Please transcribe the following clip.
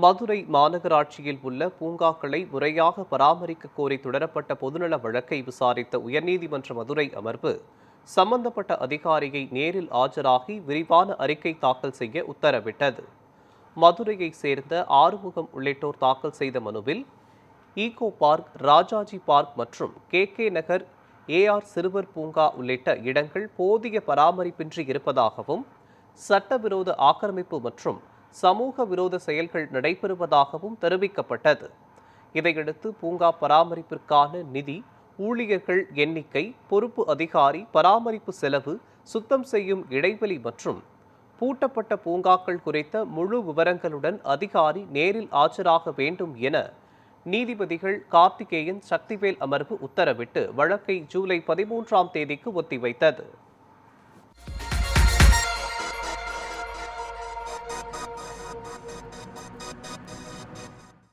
மதுரை மாநகராட்சியில் உள்ள பூங்காக்களை முறையாக பராமரிக்க கோரி தொடரப்பட்ட பொதுநல வழக்கை விசாரித்த உயர்நீதிமன்ற மதுரை அமர்வு சம்பந்தப்பட்ட அதிகாரியை நேரில் ஆஜராகி விரிவான அறிக்கை தாக்கல் செய்ய உத்தரவிட்டது. மதுரையைச் சேர்ந்த ஆறுமுகம் உள்ளிட்டோர் தாக்கல் செய்த மனுவில் ஈகோ பார்க், ராஜாஜி பார்க் மற்றும் கே நகர், ஏஆர் சிறுவர் பூங்கா உள்ளிட்ட இடங்கள் போதிய பராமரிப்பின்றி இருப்பதாகவும், சட்டவிரோத ஆக்கிரமிப்பு மற்றும் சமூக விரோத செயல்கள் நடைபெறுவதாகவும் தெரிவிக்கப்பட்டது. இதையடுத்து பூங்கா பராமரிப்பிற்கான நிதி, ஊழியர்கள் எண்ணிக்கை, பொறுப்பு அதிகாரி, பராமரிப்பு செலவு, சுத்தம் செய்யும் இடைவெளி மற்றும் பூட்டப்பட்ட பூங்காக்கள் குறித்த முழு விவரங்களுடன் அதிகாரி நேரில் ஆஜராக வேண்டும் என நீதிபதிகள் கார்த்திகேயன், சக்திவேல் அமர்வு உத்தரவிட்டு வழக்கை ஜூலை 13ஆம் தேதிக்கு ஒத்திவைத்தது.